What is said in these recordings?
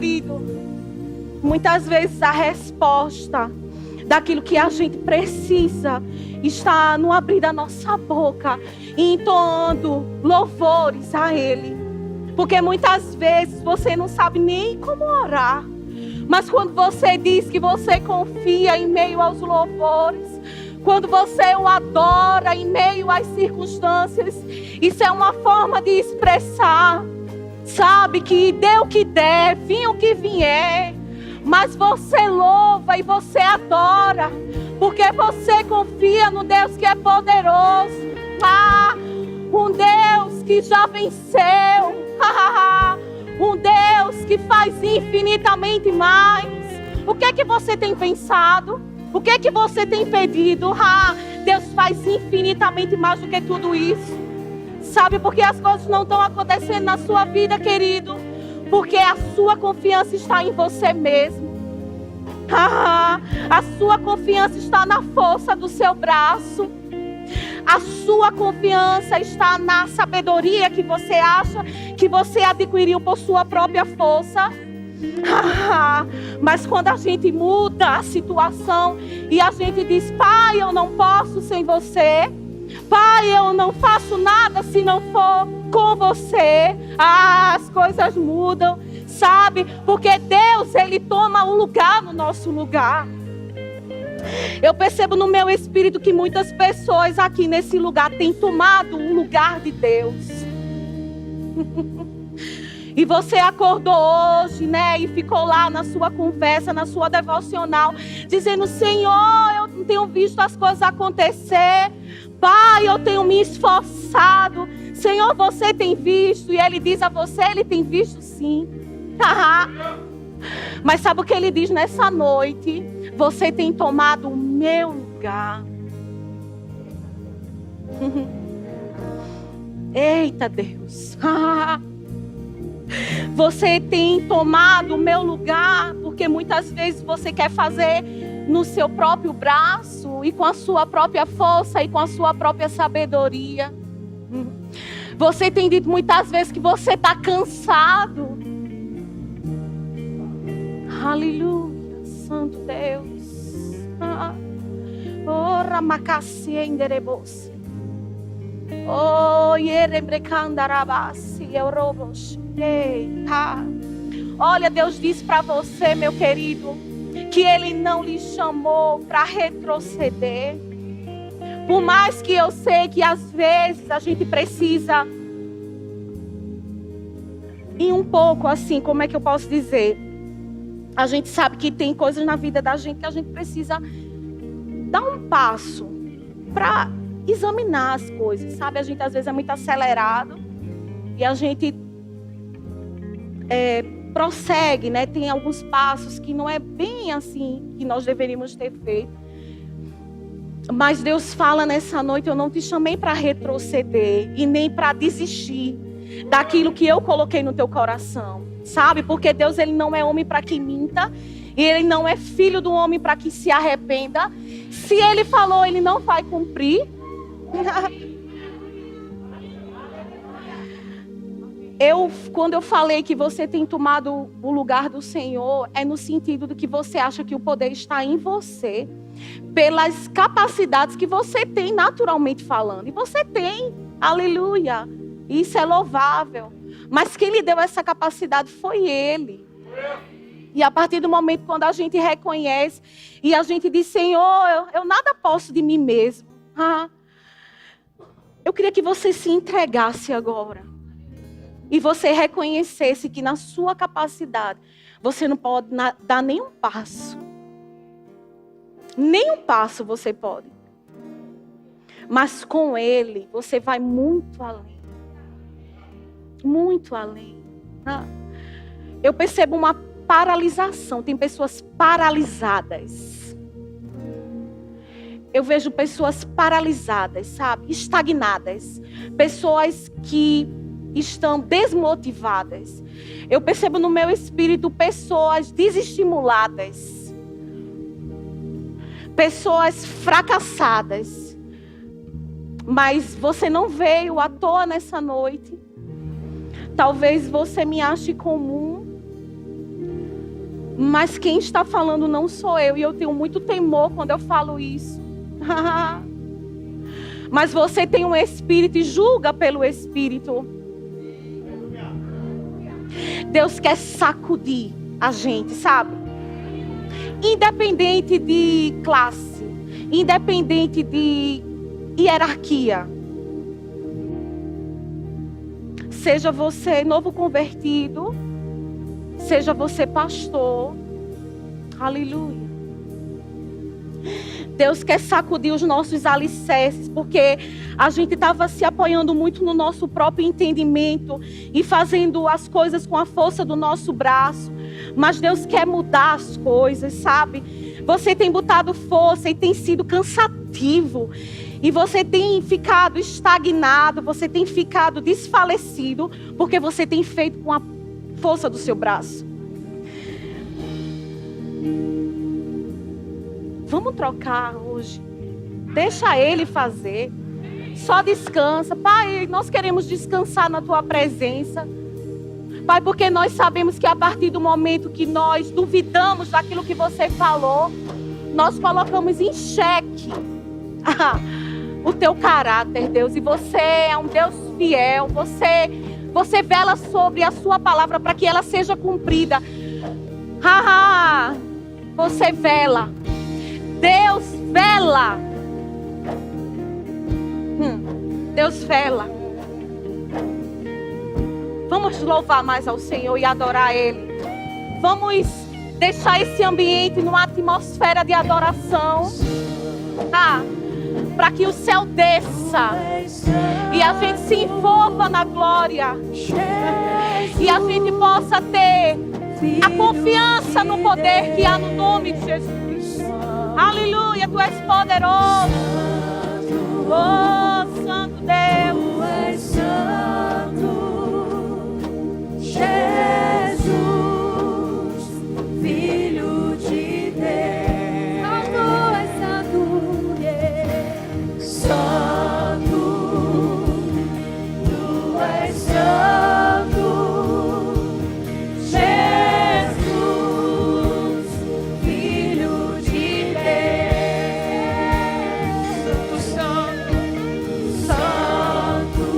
querido, muitas vezes a resposta daquilo que a gente precisa está no abrir da nossa boca e entoando louvores a Ele. Porque muitas vezes você não sabe nem como orar. Mas quando você diz que você confia em meio aos louvores, quando você o adora em meio às circunstâncias, isso é uma forma de expressar, sabe, que dê o que der, vinha o que vier, mas você louva e você adora, porque você confia no Deus que é poderoso, um Deus que já venceu, um Deus que faz infinitamente mais. O que é que você tem pensado? O que é que você tem pedido? Deus faz infinitamente mais do que tudo isso. Sabe, porque as coisas não estão acontecendo na sua vida, querido, porque a sua confiança está em você mesmo. A sua confiança está na força do seu braço. A sua confiança está na sabedoria que você acha que você adquiriu por sua própria força. Mas quando a gente muda a situação e a gente diz: Pai, eu não posso sem você. Pai, eu não faço nada se não for com você. As coisas mudam, sabe? Porque Deus, Ele toma um lugar no nosso lugar. Eu percebo no meu espírito que muitas pessoas aqui nesse lugar têm tomado o lugar de Deus. E você acordou hoje, né? E ficou lá na sua conversa, na sua devocional, dizendo: Senhor, eu não tenho visto as coisas acontecer. Pai, eu tenho me esforçado. Senhor, você tem visto? E Ele diz a você: Ele tem visto sim. Mas sabe o que Ele diz nessa noite? Você tem tomado o meu lugar. Eita Deus. Você tem tomado o meu lugar, porque muitas vezes você quer fazer no seu próprio braço e com a sua própria força e com a sua própria sabedoria. Você tem dito muitas vezes que você está cansado. Aleluia, Santo Deus. Ora macassia enderebos. Oh, yerebrecandarabasi, eurobos. Eita. Olha, Deus diz para você, meu querido, que Ele não lhe chamou para retroceder. Por mais que eu sei que às vezes a gente precisa ir um pouco assim, como é que eu posso dizer? A gente sabe que tem coisas na vida da gente que a gente precisa dar um passo para examinar as coisas, sabe? A gente às vezes é muito acelerado e a gente prossegue, né? Tem alguns passos que não é bem assim que nós deveríamos ter feito. Mas Deus fala nessa noite: eu não te chamei para retroceder e nem para desistir daquilo que eu coloquei no teu coração, sabe? Porque Deus, Ele não é homem para que minta, e Ele não é filho do homem para que se arrependa. Se Ele falou, Ele não vai cumprir. Quando eu falei que você tem tomado o lugar do Senhor, é no sentido de que você acha que o poder está em você, pelas capacidades que você tem naturalmente falando. E você tem, aleluia, isso é louvável. Mas quem lhe deu essa capacidade foi Ele. E a partir do momento quando a gente reconhece e a gente diz: Senhor, eu nada posso de mim mesmo. Eu queria que você se entregasse agora. E você reconhecesse que na sua capacidade você não pode dar nenhum passo. Nenhum passo você pode. Mas com Ele você vai muito além. Muito além. Eu percebo uma paralisação. Tem pessoas paralisadas. Eu vejo pessoas paralisadas, sabe? Estagnadas. Pessoas que estão desmotivadas. Eu percebo no meu espírito pessoas desestimuladas. Pessoas fracassadas. Mas você não veio à toa nessa noite. Talvez você me ache comum. Mas quem está falando não sou eu. E eu tenho muito temor quando eu falo isso. Mas você tem um espírito e julga pelo espírito. Deus quer sacudir a gente, sabe? Independente de classe, independente de hierarquia. Seja você novo convertido, seja você pastor. Aleluia. Deus quer sacudir os nossos alicerces, porque a gente estava se apoiando muito no nosso próprio entendimento e fazendo as coisas com a força do nosso braço. Mas Deus quer mudar as coisas, sabe? Você tem botado força e tem sido cansativo. E você tem ficado estagnado, você tem ficado desfalecido, porque você tem feito com a força do seu braço. Vamos trocar hoje. Deixa Ele fazer. Só descansa. Pai, nós queremos descansar na Tua presença. Pai, porque nós sabemos que a partir do momento que nós duvidamos daquilo que Você falou, nós colocamos em xeque o Teu caráter, Deus. E Você é um Deus fiel. Você vela sobre a Sua palavra para que ela seja cumprida. Você vela. Deus vela. Deus vela. Vamos louvar mais ao Senhor e adorar Ele. Vamos deixar esse ambiente numa atmosfera de adoração. Para que o céu desça e a gente se envolva na glória. E a gente possa ter a confiança no poder que há no nome de Jesus. Aleluia, Tu és poderoso. Oh, Santo Deus. Tu és santo, Jesus, Filho de Deus. Tu és santo, santo. Tu és santo, Jesus, Filho de Deus. Santo, santo.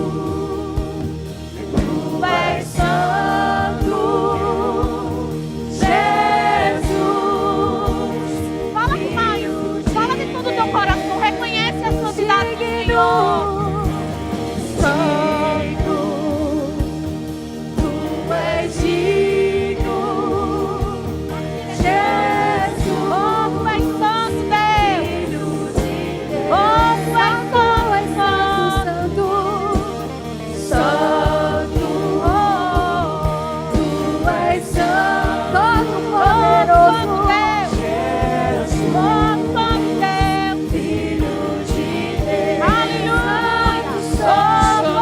Tu és santo, Jesus. Fala mais. Fala de todo o teu coração. Reconhece a santidade do Senhor. Santo, Tu és digno, Jesus. Oh, Tu és santo, Deus. Filho de Deus. Oh, Tu és santo, santo, santo. Tu és santo, todo-poderoso, Jesus, Filho de Deus. Aleluia. Santo,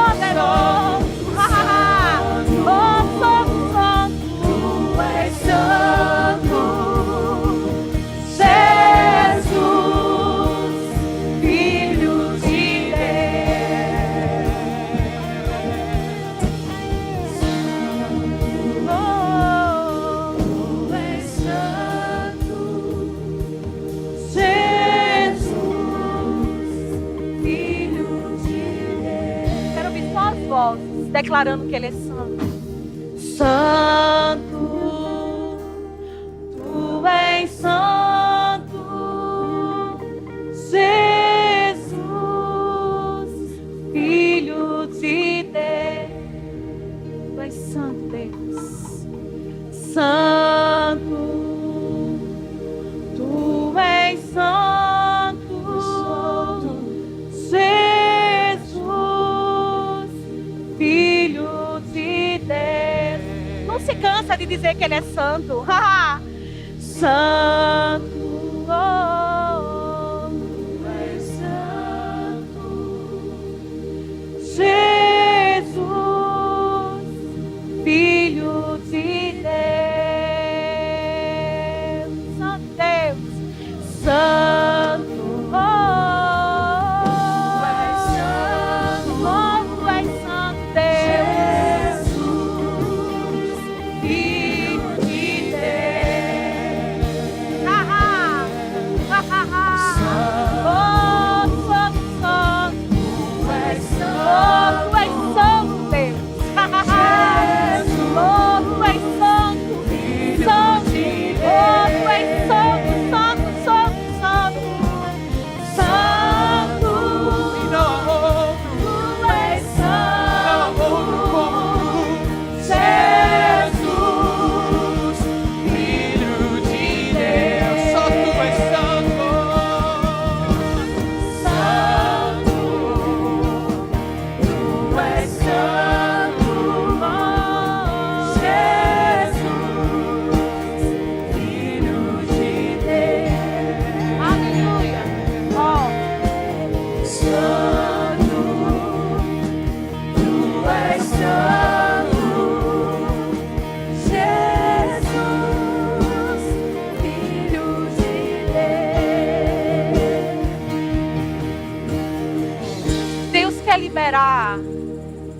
Oh, Tu és santo, Jesus, Filho de Deus. Tu és santo, Jesus, Filho de Deus. Quero ouvir só as vozes declarando que Ele é santo. Santo, Tu és santo, Jesus, Filho de Deus. Tu és santo, Deus. Santo, Tu és santo, Jesus, Filho de Deus. Não se cansa de dizer que Ele é santo. Santo, Tu és santo, Jesus, Filho de Deus. Santo Deus, santo. Tu és santo, Deus. Jesus, Filho de Deus.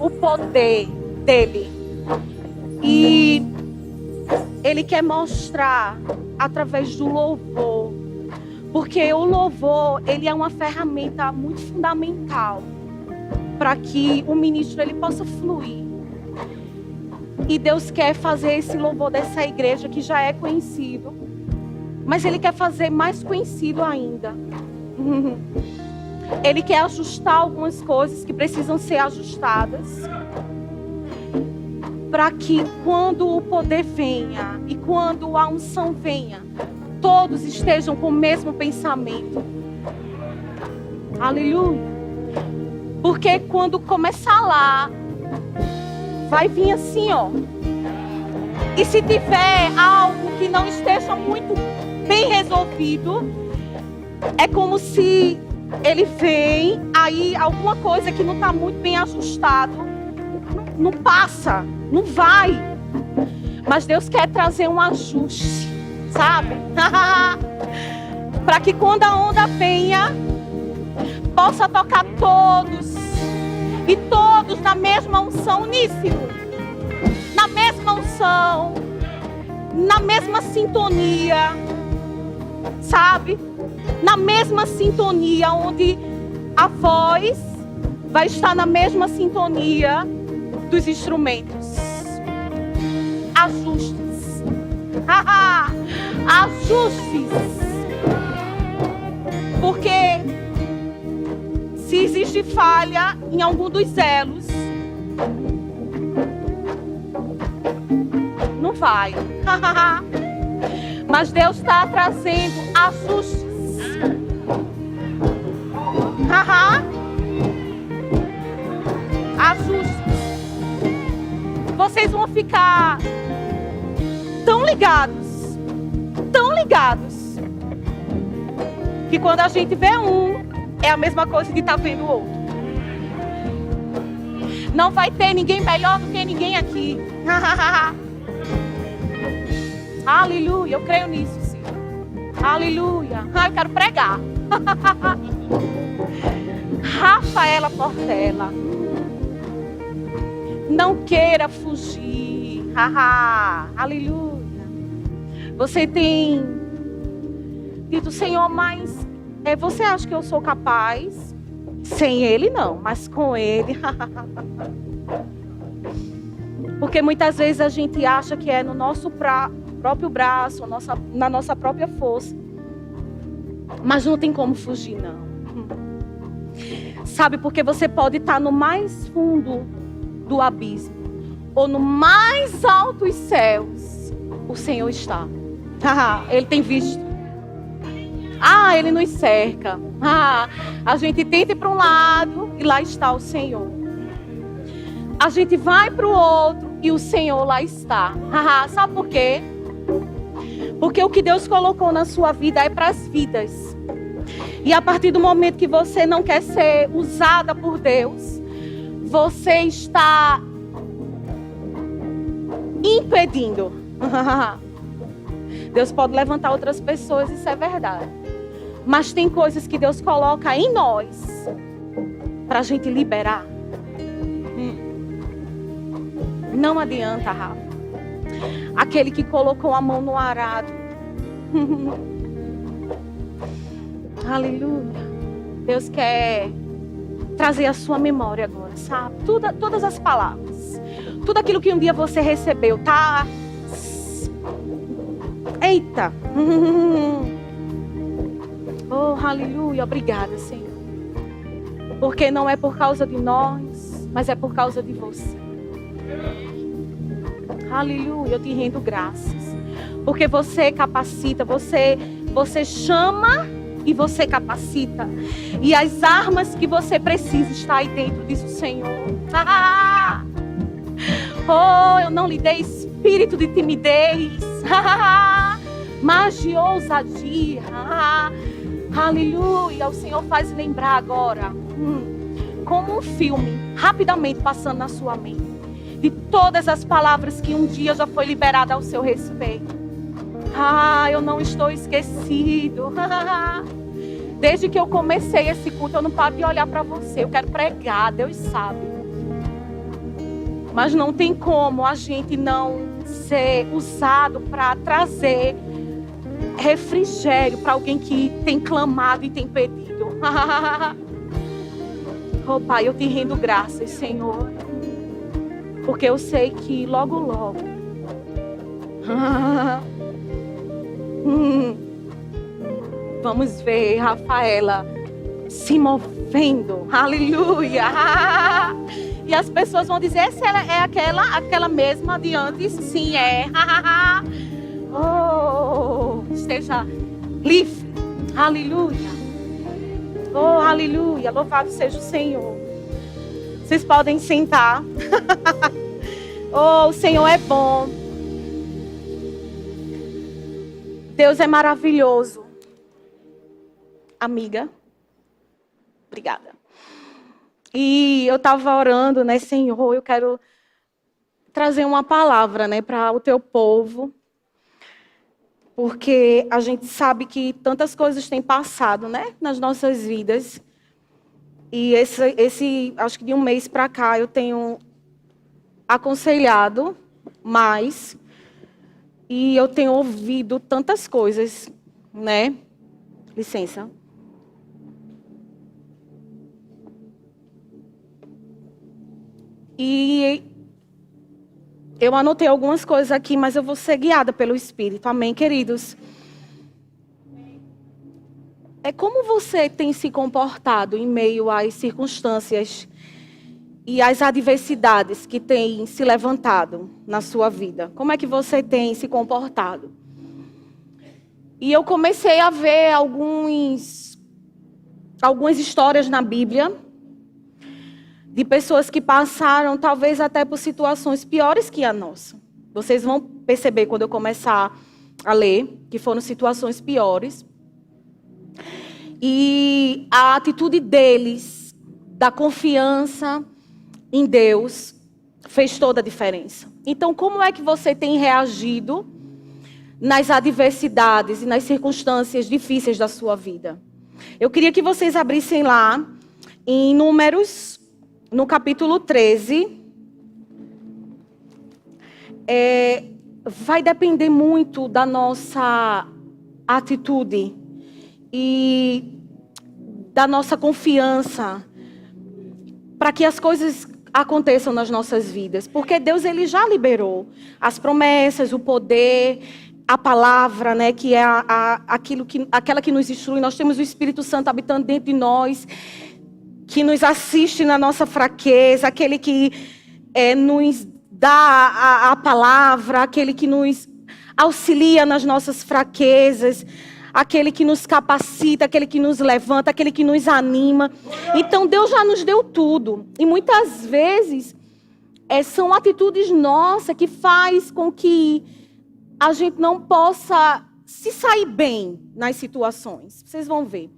o poder dele. E ele quer mostrar através do louvor. Porque o louvor, ele é uma ferramenta muito fundamental para que o ministro ele possa fluir. E Deus quer fazer esse louvor dessa igreja que já é conhecido, mas Ele quer fazer mais conhecido ainda. Ele quer ajustar algumas coisas que precisam ser ajustadas, para que quando o poder venha e quando a unção venha, todos estejam com o mesmo pensamento. Aleluia. Porque quando começar lá, vai vir assim, ó. E se tiver algo que não esteja muito bem resolvido, é como se ele vem, aí alguma coisa que não está muito bem ajustado, não passa, não vai. Mas Deus quer trazer um ajuste, sabe? Para que quando a onda venha, possa tocar todos. E todos na mesma unção, uníssono. Na mesma unção. Na mesma sintonia. Sabe? Na mesma sintonia, onde a voz vai estar na mesma sintonia dos instrumentos. Ajustes. Ajustes. Porque se existe falha em algum dos elos, não vai. Mas Deus está trazendo ajustes. Ajustes. Vocês vão ficar tão ligados, que quando a gente vê um, é a mesma coisa que está vendo o outro. Não vai ter ninguém melhor do que ninguém aqui. Aleluia, eu creio nisso, Senhor. Aleluia. Eu quero pregar. Rafaela Portela. Não queira fugir. Aleluia. Você tem dito, Senhor, mas você acha que eu sou capaz? Sem Ele não, mas com Ele. Porque muitas vezes a gente acha que é no nosso próprio braço, na nossa própria força. Mas não tem como fugir, não. Sabe, porque você pode estar no mais fundo do abismo, ou no mais altos céus, o Senhor está. Ele tem visto. Ele nos cerca. A gente tenta ir para um lado e lá está o Senhor. A gente vai para o outro e o Senhor lá está. Sabe por quê? Porque o que Deus colocou na sua vida é para as vidas. E a partir do momento que você não quer ser usada por Deus, você está impedindo. Deus pode levantar outras pessoas, isso é verdade. Mas tem coisas que Deus coloca em nós para a gente liberar. Não adianta, Rafa. Aquele que colocou a mão no arado. Aleluia. Deus quer trazer a sua memória agora, sabe? Todas as palavras. Tudo aquilo que um dia você recebeu, tá? Eita. Oh, aleluia. Obrigada, Senhor. Porque não é por causa de nós, mas é por causa de você. Aleluia. Eu te rendo graças. Porque você capacita, você chama e você capacita. E as armas que você precisa estão aí dentro disso, Senhor. Oh, eu não lhe dei espírito de timidez, mas de ousadia. Aleluia. O Senhor faz lembrar agora, como um filme, rapidamente passando na sua mente, de todas as palavras que um dia já foi liberada ao seu respeito. Eu não estou esquecido. Desde que eu comecei esse culto, eu não paro de olhar para você. Eu quero pregar, Deus sabe. Mas não tem como a gente não ser usado para trazer refrigério para alguém que tem clamado e tem pedido. Oh, Pai, eu te rendo graças, Senhor. Porque eu sei que logo, logo vamos ver Rafaela se movendo. Aleluia. E as pessoas vão dizer: essa é aquela mesma de antes? Sim, é. Oh, esteja livre. Aleluia. Oh, aleluia. Louvado seja o Senhor. Vocês podem sentar. Oh, o Senhor é bom. Deus é maravilhoso. Amiga. Obrigada. E eu estava orando, né, Senhor, eu quero trazer uma palavra, né, para o teu povo. Porque a gente sabe que tantas coisas têm passado, né, nas nossas vidas. E acho que de um mês para cá eu tenho aconselhado mais. E eu tenho ouvido tantas coisas, né? Licença. E eu anotei algumas coisas aqui, mas eu vou ser guiada pelo Espírito. Amém, queridos? É como você tem se comportado em meio às circunstâncias e às adversidades que têm se levantado na sua vida? Como é que você tem se comportado? E eu comecei a ver algumas histórias na Bíblia de pessoas que passaram talvez até por situações piores que a nossa. Vocês vão perceber quando eu começar a ler que foram situações piores. E a atitude deles, da confiança em Deus, fez toda a diferença. Então, como é que você tem reagido nas adversidades e nas circunstâncias difíceis da sua vida? Eu queria que vocês abrissem lá em Números, no capítulo 13. Vai depender muito da nossa atitude e da nossa confiança para que as coisas aconteçam nas nossas vidas. Porque Deus, Ele já liberou as promessas, o poder, a palavra, né, que é aquela que nos instrui. Nós temos o Espírito Santo habitando dentro de nós, que nos assiste na nossa fraqueza, aquele que nos dá a palavra, aquele que nos auxilia nas nossas fraquezas, aquele que nos capacita, aquele que nos levanta, aquele que nos anima. Então Deus já nos deu tudo. E muitas vezes são atitudes nossas que faz com que a gente não possa se sair bem nas situações. Vocês vão ver.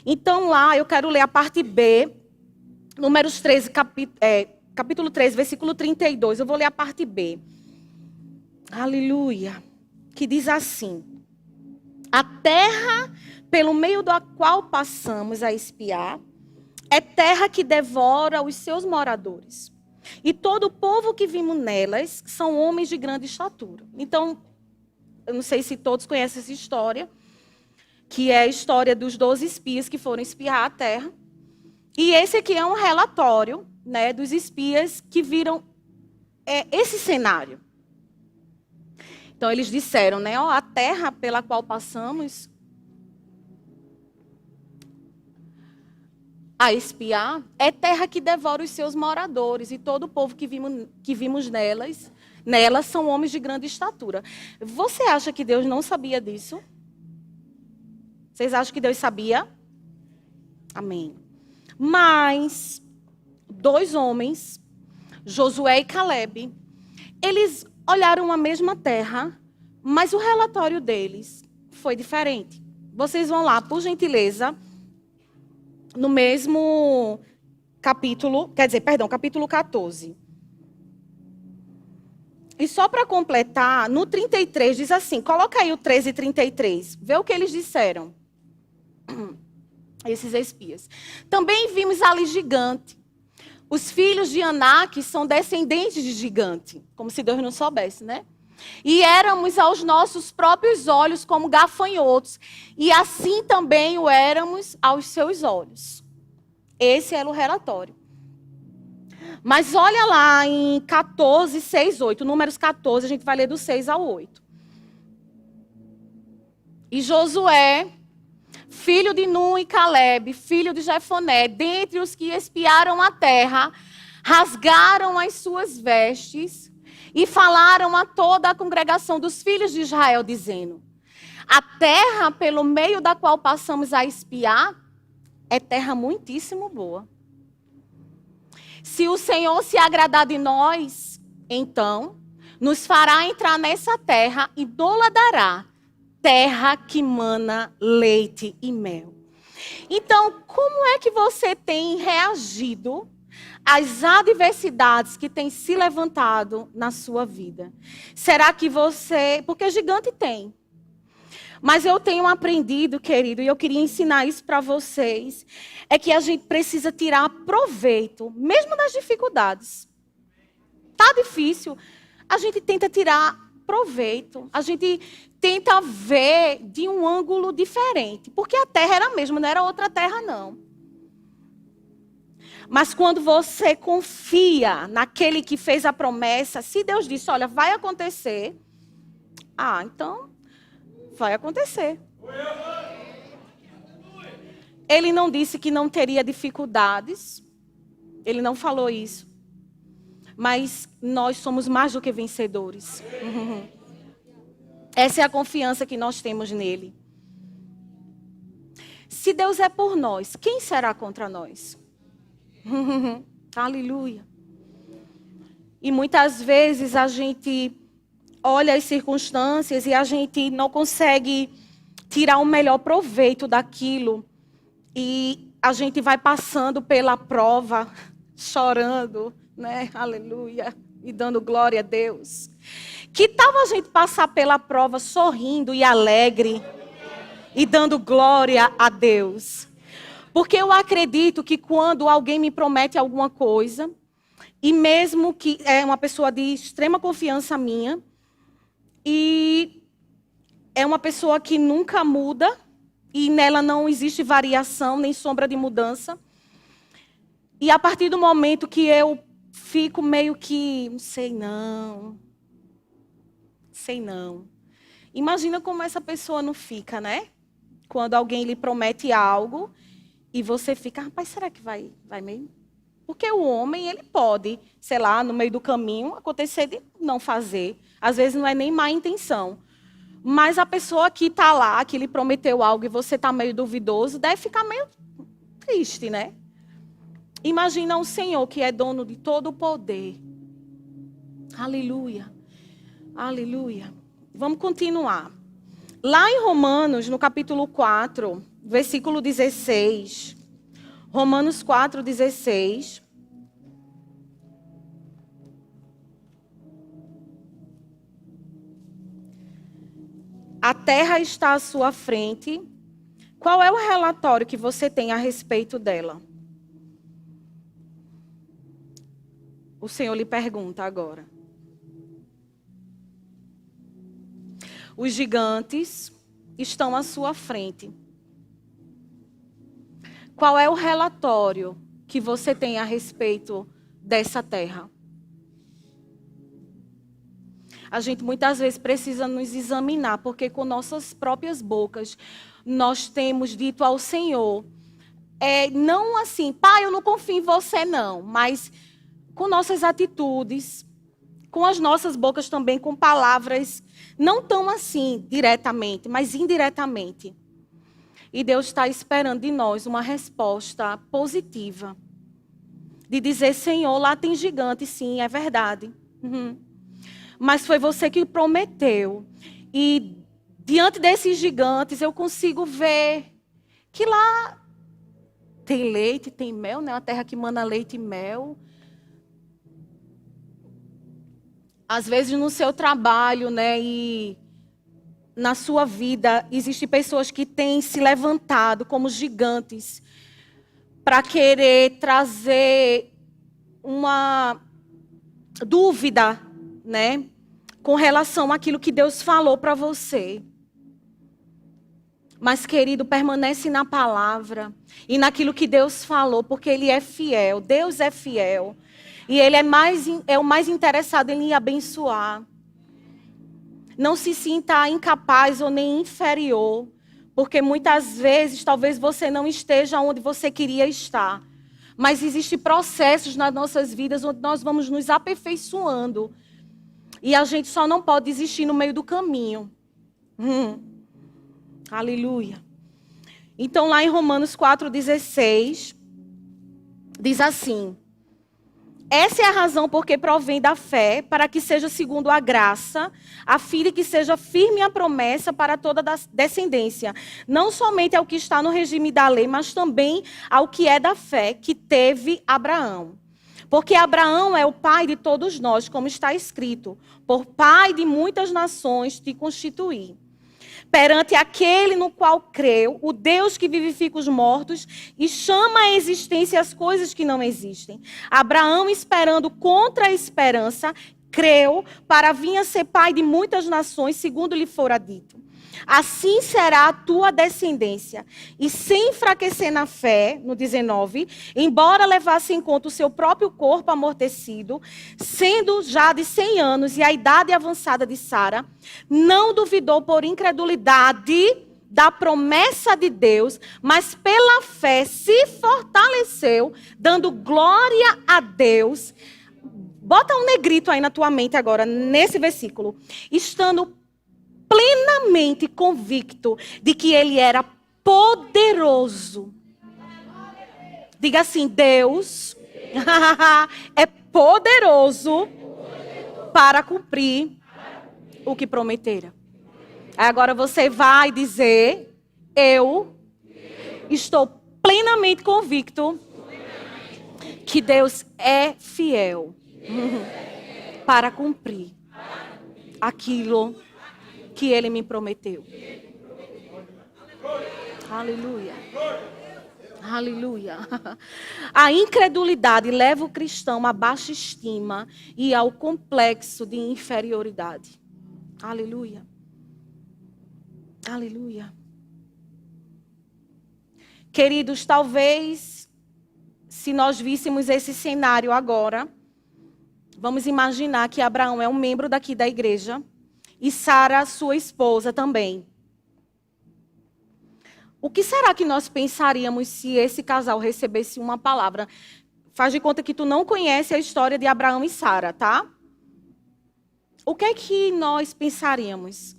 Então lá eu quero ler a parte B, Números 13, capítulo 13, versículo 32. Eu vou ler a parte B. Aleluia. Que diz assim: a terra pelo meio da qual passamos a espiar é terra que devora os seus moradores. E todo o povo que vimos nelas são homens de grande estatura. Então, eu não sei se todos conhecem essa história, que é a história dos 12 espias que foram espiar a terra. E esse aqui é um relatório, né, dos espias que viram esse cenário. Então, eles disseram, né, a terra pela qual passamos a espiar é terra que devora os seus moradores. E todo o povo que vimos nelas são homens de grande estatura. Você acha que Deus não sabia disso? Vocês acham que Deus sabia? Amém. Mas 2 homens, Josué e Caleb, eles olharam a mesma terra, mas o relatório deles foi diferente. Vocês vão lá, por gentileza, no mesmo capítulo, capítulo 14. E só para completar, no 33 diz assim, coloca aí o 13 e 33, vê o que eles disseram, esses espias. Também vimos ali gigante, Os filhos de Anak são descendentes de gigante, como se Deus não soubesse, né? E éramos aos nossos próprios olhos como gafanhotos, e assim também o éramos aos seus olhos. Esse era o relatório. Mas olha lá em 14, 6, 8. Números 14, a gente vai ler do 6 ao 8. E Josué, filho de Nun e Caleb, filho de Jefoné, dentre os que espiaram a terra, rasgaram as suas vestes e falaram a toda a congregação dos filhos de Israel, dizendo: a terra pelo meio da qual passamos a espiar é terra muitíssimo boa. Se o Senhor se agradar de nós, então nos fará entrar nessa terra e nos dará terra que mana leite e mel. Então, como é que você tem reagido às adversidades que têm se levantado na sua vida? Será que você... Porque gigante tem. Mas eu tenho aprendido, querido, e eu queria ensinar isso para vocês, é que a gente precisa tirar proveito, mesmo das dificuldades. Tá difícil, a gente tenta tirar proveito, a gente tenta ver de um ângulo diferente, porque a terra era a mesma, não era outra terra, não. Mas quando você confia naquele que fez a promessa, se Deus disse, olha, vai acontecer, então vai acontecer. Ele não disse que não teria dificuldades. Ele não falou isso. Mas nós somos mais do que vencedores. Essa é a confiança que nós temos nele. Se Deus é por nós, quem será contra nós? Aleluia. E muitas vezes a gente olha as circunstâncias e a gente não consegue tirar o melhor proveito daquilo. E a gente vai passando pela prova, chorando, né? Aleluia. E dando glória a Deus. Que tal a gente passar pela prova sorrindo e alegre e dando glória a Deus? Porque eu acredito que quando alguém me promete alguma coisa, e mesmo que é uma pessoa de extrema confiança minha, e é uma pessoa que nunca muda, e nela não existe variação, nem sombra de mudança. E a partir do momento que eu fico meio que, não sei não. Imagina como essa pessoa não fica, né? Quando alguém lhe promete algo, e você fica, rapaz, será que vai mesmo? Porque o homem, ele pode, sei lá, no meio do caminho, acontecer de não fazer. Às vezes não é nem má intenção. Mas a pessoa que está lá, que lhe prometeu algo e você está meio duvidoso, deve ficar meio triste, né? Imagina o Senhor que é dono de todo o poder. Aleluia. Aleluia. Vamos continuar. Lá em Romanos, no capítulo 4, versículo 16. Romanos 4, 16. A terra está à sua frente. Qual é o relatório que você tem a respeito dela? O Senhor lhe pergunta agora. Os gigantes estão à sua frente. Qual é o relatório que você tem a respeito dessa terra? A gente muitas vezes precisa nos examinar, porque com nossas próprias bocas nós temos dito ao Senhor, não assim, pai, eu não confio em você não, mas com nossas atitudes, com as nossas bocas também, com palavras, não tão assim diretamente, mas indiretamente. E Deus está esperando de nós uma resposta positiva. De dizer, Senhor, lá tem gigante, sim, é verdade. Mas foi você que prometeu. E diante desses gigantes, eu consigo ver que lá tem leite, tem mel, né? Uma terra que mana leite e mel. Às vezes no seu trabalho, né? E na sua vida, existem pessoas que têm se levantado como gigantes para querer trazer uma dúvida, né, com relação àquilo que Deus falou para você. Mas, querido, permanece na palavra e naquilo que Deus falou, porque Ele é fiel. Deus é fiel. E Ele é o mais interessado em lhe abençoar. Não se sinta incapaz ou nem inferior, porque muitas vezes talvez você não esteja onde você queria estar. Mas existem processos nas nossas vidas onde nós vamos nos aperfeiçoando. E a gente só não pode desistir no meio do caminho. Aleluia. Então, lá em Romanos 4,16, diz assim: essa é a razão porque provém da fé, para que seja segundo a graça, a fim de que seja firme a promessa para toda a descendência, não somente ao que está no regime da lei, mas também ao que é da fé, que teve Abraão. Porque Abraão é o pai de todos nós, como está escrito: por pai de muitas nações te constituí. Perante aquele no qual creu, o Deus que vivifica os mortos e chama à existência as coisas que não existem. Abraão, esperando contra a esperança, creu para vir a ser pai de muitas nações, segundo lhe fora dito. Assim será a tua descendência. E sem enfraquecer na fé, no 19, embora levasse em conta o seu próprio corpo amortecido, sendo já de 100 anos e a idade avançada de Sara, não duvidou por incredulidade da promessa de Deus, mas pela fé se fortaleceu, dando glória a Deus. Bota um negrito aí na tua mente agora, nesse versículo. Estando plenamente convicto de que Ele era poderoso. Diga assim: Deus é poderoso para cumprir o que prometera. Agora você vai dizer: eu estou plenamente convicto que Deus é fiel para cumprir aquilo que Ele me prometeu. Aleluia. Aleluia. A incredulidade leva o cristão à baixa estima e ao complexo de inferioridade. Aleluia. Aleluia. Queridos, talvez, se nós víssemos esse cenário agora, vamos imaginar que Abraão é um membro daqui da igreja e Sara, sua esposa, também. O que será que nós pensaríamos se esse casal recebesse uma palavra? Faz de conta que tu não conhece a história de Abraão e Sara, tá? O que é que nós pensaríamos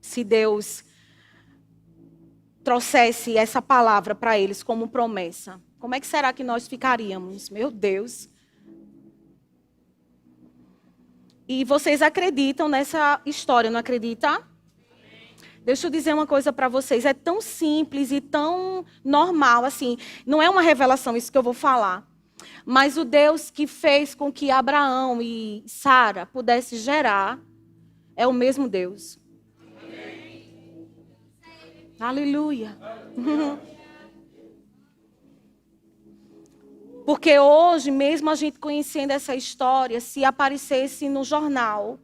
se Deus trouxesse essa palavra para eles como promessa? Como é que será que nós ficaríamos? Meu Deus. E vocês acreditam nessa história, não acreditam? Deixa eu dizer uma coisa para vocês. É tão simples e tão normal, assim. Não é uma revelação isso que eu vou falar. Mas o Deus que fez com que Abraão e Sara pudessem gerar é o mesmo Deus. Aleluia. Porque hoje, mesmo a gente conhecendo essa história, se aparecesse no jornal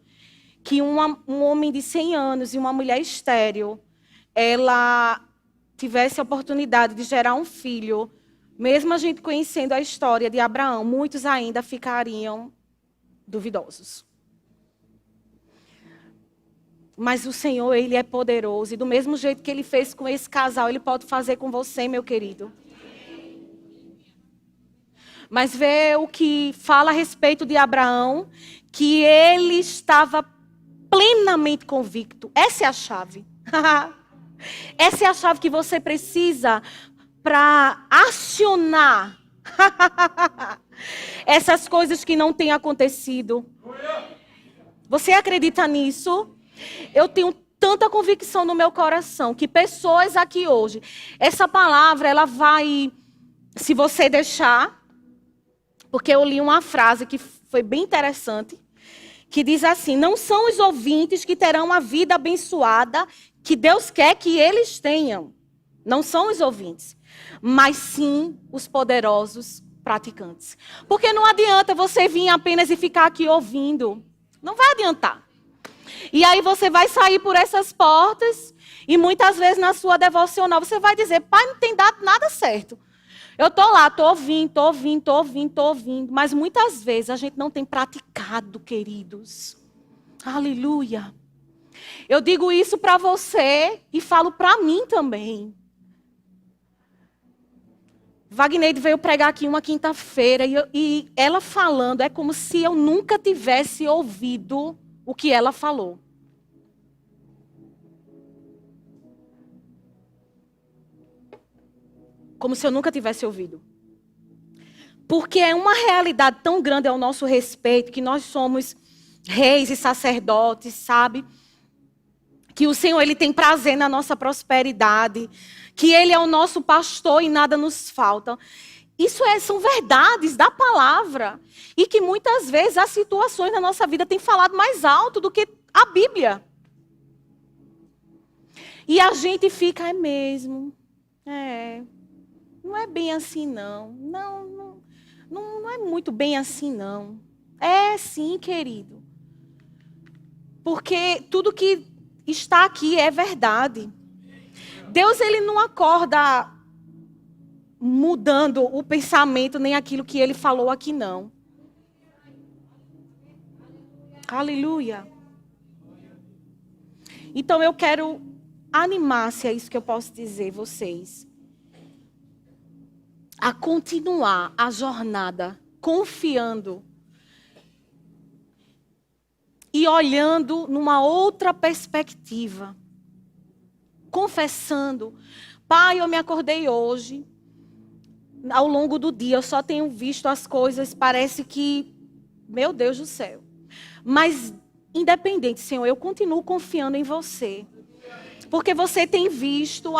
que um homem de 100 anos e uma mulher estéril, ela tivesse a oportunidade de gerar um filho, mesmo a gente conhecendo a história de Abraão, muitos ainda ficariam duvidosos. Mas o Senhor, Ele é poderoso. E do mesmo jeito que Ele fez com esse casal, Ele pode fazer com você, meu querido. Mas vê o que fala a respeito de Abraão, que ele estava plenamente convicto. Essa é a chave. Essa é a chave que você precisa para acionar essas coisas que não têm acontecido. Você acredita nisso? Eu tenho tanta convicção no meu coração que pessoas aqui hoje, essa palavra, ela vai, se você deixar, porque eu li uma frase que foi bem interessante, que diz assim: não são os ouvintes que terão a vida abençoada que Deus quer que eles tenham. Não são os ouvintes, mas sim os poderosos praticantes. Porque não adianta você vir apenas e ficar aqui ouvindo. Não vai adiantar. E aí você vai sair por essas portas e muitas vezes na sua devocional você vai dizer, pai, não tem dado nada certo. Eu estou lá, estou ouvindo. Mas muitas vezes a gente não tem praticado, queridos. Aleluia. Eu digo isso para você e falo para mim também. Wagneide veio pregar aqui uma quinta-feira e ela falando é como se eu nunca tivesse ouvido o que ela falou. Como se eu nunca tivesse ouvido. Porque é uma realidade tão grande ao nosso respeito, que nós somos reis e sacerdotes, sabe? Que o Senhor, Ele tem prazer na nossa prosperidade. Que Ele é o nosso pastor e nada nos falta. Isso são verdades da palavra. E que muitas vezes as situações na nossa vida têm falado mais alto do que a Bíblia. E a gente fica, é mesmo. Não é bem assim, não. Não é muito bem assim, não. É sim, querido. Porque tudo que está aqui é verdade. Deus, Ele não acorda mudando o pensamento, nem aquilo que Ele falou aqui, não. Aleluia. Então eu quero animar, se é isso que eu posso dizer, vocês. A continuar a jornada, confiando e olhando numa outra perspectiva, confessando, pai, eu me acordei hoje, ao longo do dia, eu só tenho visto as coisas, parece que, meu Deus do céu, mas independente, Senhor, eu continuo confiando em você, porque você tem visto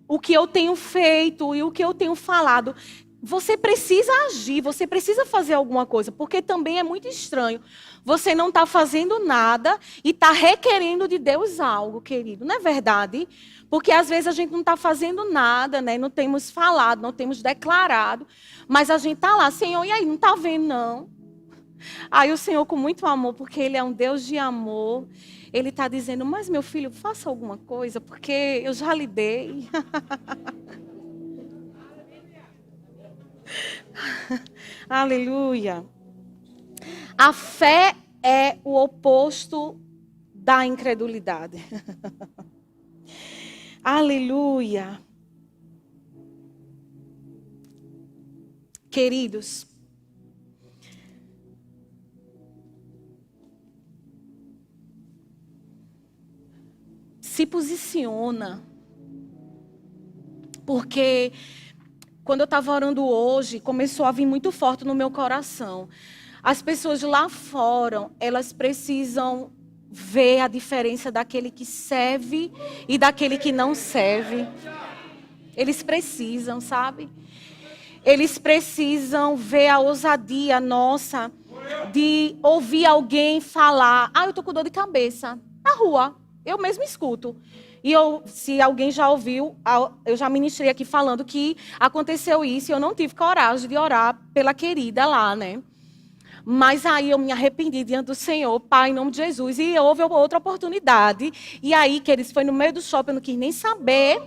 o que eu tenho feito e o que eu tenho falado. Você precisa agir, você precisa fazer alguma coisa, porque também é muito estranho. Você não está fazendo nada e está requerendo de Deus algo, querido. Não é verdade? Porque às vezes a gente não está fazendo nada, né? Não temos falado, não temos declarado, mas a gente está lá, Senhor, e aí, não está vendo, não? Aí o Senhor, com muito amor, porque Ele é um Deus de amor, Ele está dizendo, mas meu filho, faça alguma coisa, porque eu já lhe dei. Aleluia. A fé é o oposto da incredulidade. Aleluia. Queridos, se posiciona. Porque quando eu estava orando hoje, começou a vir muito forte no meu coração. As pessoas lá fora, elas precisam ver a diferença daquele que serve e daquele que não serve. Eles precisam, sabe? Eles precisam ver a ousadia nossa de ouvir alguém falar, eu tô com dor de cabeça, na rua. Eu mesmo escuto. E se alguém já ouviu, eu já ministrei aqui falando que aconteceu isso e eu não tive coragem de orar pela querida lá, né? Mas aí eu me arrependi diante do Senhor, Pai, em nome de Jesus. E houve outra oportunidade. E aí, queridos, foi no meio do shopping, eu não quis nem saber.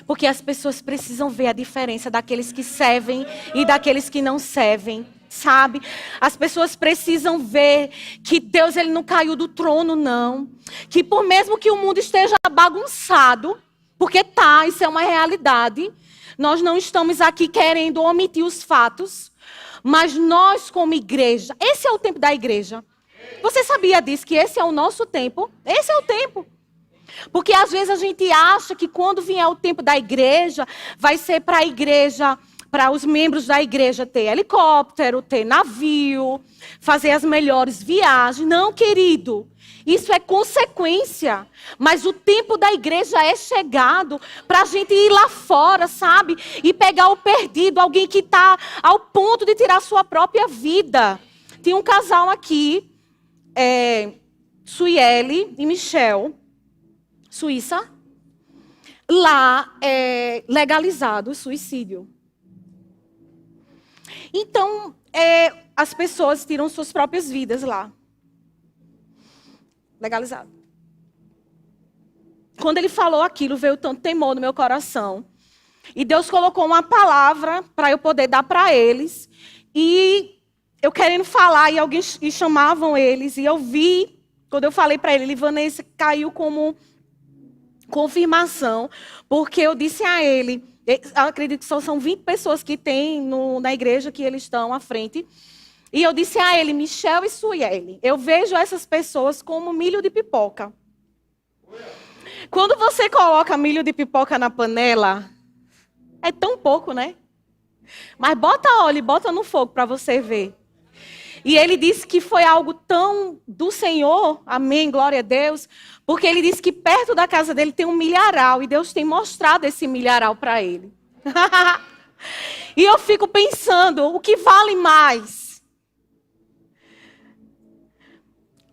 Porque as pessoas precisam ver a diferença daqueles que servem e daqueles que não servem. Sabe? As pessoas precisam ver que Deus, Ele não caiu do trono, não. Que por mesmo que o mundo esteja bagunçado, porque isso é uma realidade. Nós não estamos aqui querendo omitir os fatos, mas nós como igreja, esse é o tempo da igreja. Você sabia disso, que esse é o nosso tempo? Esse é o tempo. Porque às vezes a gente acha que quando vier o tempo da igreja, vai ser para a igreja, para os membros da igreja ter helicóptero, ter navio, fazer as melhores viagens. Não, querido. Isso é consequência. Mas o tempo da igreja é chegado para a gente ir lá fora, sabe? E pegar o perdido, alguém que está ao ponto de tirar a sua própria vida. Tem um casal aqui, Suiele e Michel, Suíça. lá é legalizado o suicídio. Então, as pessoas tiram suas próprias vidas lá. Legalizado. Quando ele falou aquilo, veio tanto temor no meu coração. E Deus colocou uma palavra para eu poder dar para eles. E eu querendo falar, e chamavam eles. E eu vi, quando eu falei para ele, Vanessa, caiu como confirmação. Porque eu disse a ele, eu acredito que só são 20 pessoas que tem na igreja que eles estão à frente. E eu disse a ele, Michel e Sueli, eu vejo essas pessoas como milho de pipoca. Quando você coloca milho de pipoca na panela, é tão pouco, né? Mas bota óleo e bota no fogo para você ver. E ele disse que foi algo tão do Senhor, amém, glória a Deus, porque ele disse que perto da casa dele tem um milharal, e Deus tem mostrado esse milharal para ele. E eu fico pensando, o que vale mais?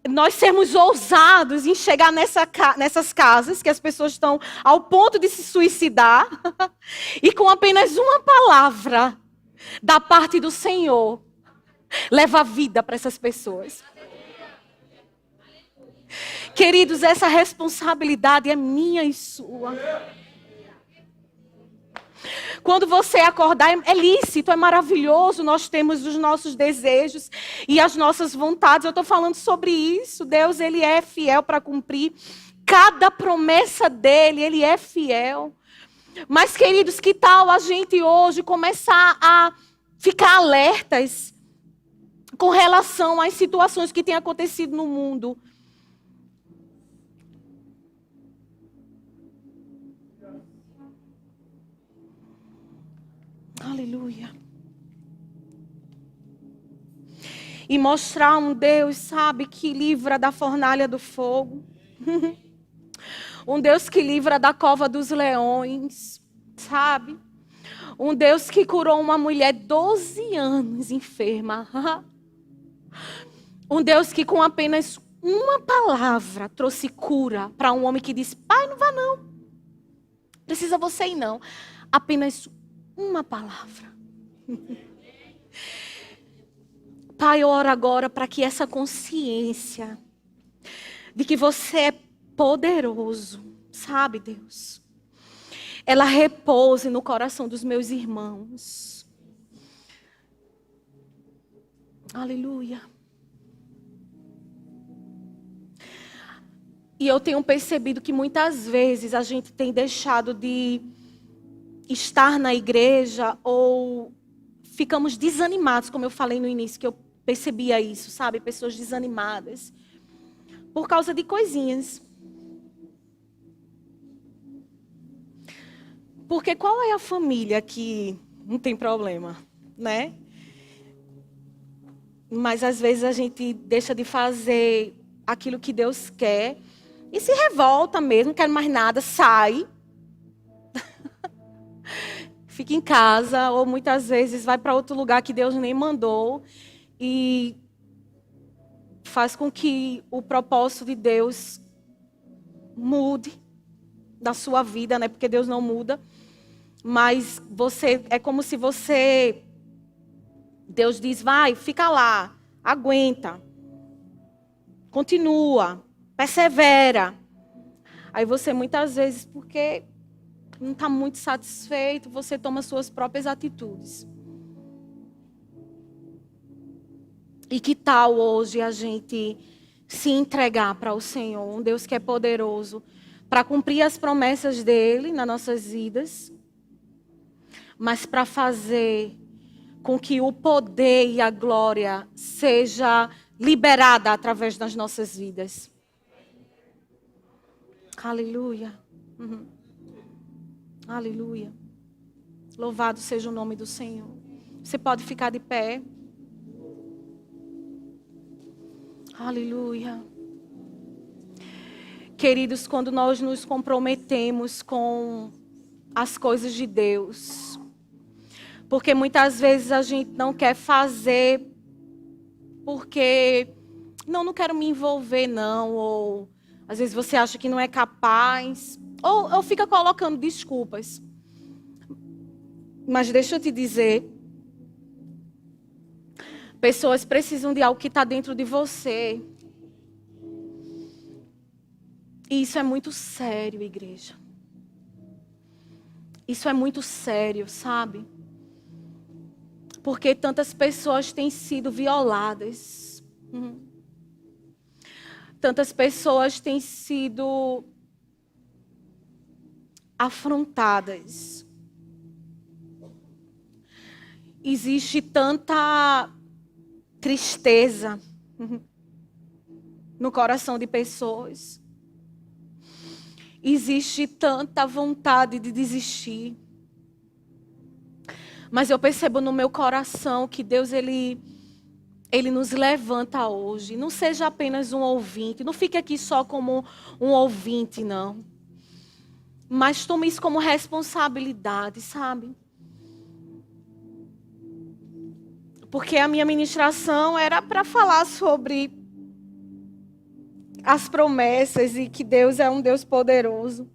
Nós sermos ousados em chegar nessas casas que as pessoas estão ao ponto de se suicidar e com apenas uma palavra da parte do Senhor leva vida para essas pessoas. Queridos, essa responsabilidade é minha e sua. Quando você acordar, é lícito, é maravilhoso, nós temos os nossos desejos e as nossas vontades. Eu estou falando sobre isso. Deus, Ele é fiel para cumprir cada promessa dEle, Ele é fiel. Mas, queridos, que tal a gente hoje começar a ficar alertas com relação às situações que têm acontecido no mundo? Aleluia. E mostrar um Deus, sabe, que livra da fornalha do fogo. Um Deus que livra da cova dos leões, sabe? Um Deus que curou uma mulher 12 anos enferma. Um Deus que com apenas uma palavra trouxe cura para um homem que disse, pai, não vá não. Precisa você ir não. Apenas uma palavra. Pai, eu oro agora para que essa consciência de que você é poderoso, sabe, Deus? Ela repouse no coração dos meus irmãos. Aleluia. E eu tenho percebido que muitas vezes a gente tem deixado de estar na igreja ou ficamos desanimados, como eu falei no início, que eu percebia isso, sabe? Pessoas desanimadas por causa de coisinhas. Porque qual é a família que não tem problema, né? Mas às vezes a gente deixa de fazer aquilo que Deus quer e se revolta mesmo, não quer mais nada, sai. Fica em casa, ou muitas vezes vai para outro lugar que Deus nem mandou e faz com que o propósito de Deus mude da sua vida, né? Porque Deus não muda. Mas é como se Deus diz, vai, fica lá, aguenta, continua, persevera. Aí você muitas vezes, porque não está muito satisfeito, você toma suas próprias atitudes. E que tal hoje a gente se entregar para o Senhor, um Deus que é poderoso, para cumprir as promessas dEle nas nossas vidas, mas para fazer com que o poder e a glória seja liberada através das nossas vidas. Aleluia. Aleluia. Louvado seja o nome do Senhor. Você pode ficar de pé. Aleluia. Queridos, quando nós nos comprometemos com as coisas de Deus, porque muitas vezes a gente não quer fazer porque não quero me envolver não, ou Às vezes você acha que não é capaz, ou fica colocando desculpas. Mas deixa eu te dizer, pessoas precisam de algo que está dentro de você. E isso é muito sério, igreja. Isso é muito sério, sabe? Porque tantas pessoas têm sido violadas. Tantas pessoas têm sido afrontadas. Existe tanta tristeza no coração de pessoas. Existe tanta vontade de desistir. Mas eu percebo no meu coração que Deus, Ele nos levanta hoje. Não seja apenas um ouvinte. Não fique aqui só como um ouvinte, não. Mas tome isso como responsabilidade, sabe? Porque a minha ministração era para falar sobre as promessas e que Deus é um Deus poderoso.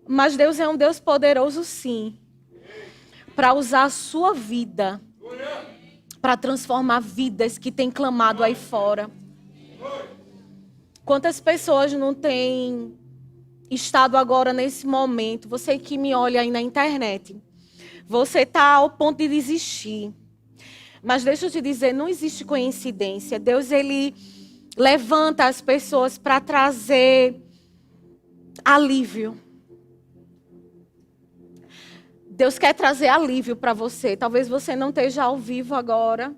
Mas Deus é um Deus poderoso, sim, para usar a sua vida, para transformar vidas que têm clamado aí fora. Quantas pessoas não têm estado agora nesse momento? Você que me olha aí na internet, você está ao ponto de desistir. Mas deixa eu te dizer, não existe coincidência. Deus, Ele levanta as pessoas para trazer alívio. Deus quer trazer alívio para você. Talvez você não esteja ao vivo agora,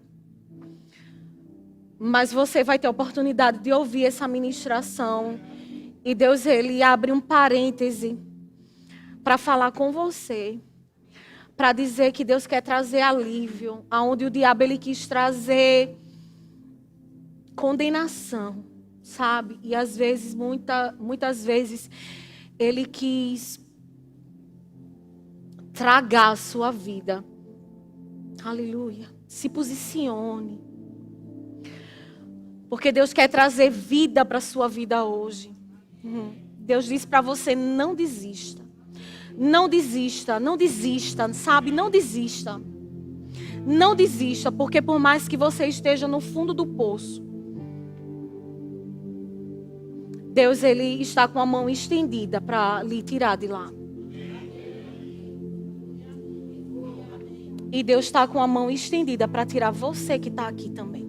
mas você vai ter a oportunidade de ouvir essa ministração. E Deus, Ele abre um parêntese para falar com você. Para dizer que Deus quer trazer alívio. Aonde o diabo, ele quis trazer condenação, sabe? E às vezes, muitas vezes, ele quis tragar a sua vida. Aleluia. Se posicione. Porque Deus quer trazer vida para a sua vida hoje. Deus diz para você, não desista. Não desista, não desista, sabe? Não desista. Não desista, porque por mais que você esteja no fundo do poço, Deus, Ele está com a mão estendida para lhe tirar de lá. E Deus está com a mão estendida para tirar você que está aqui também.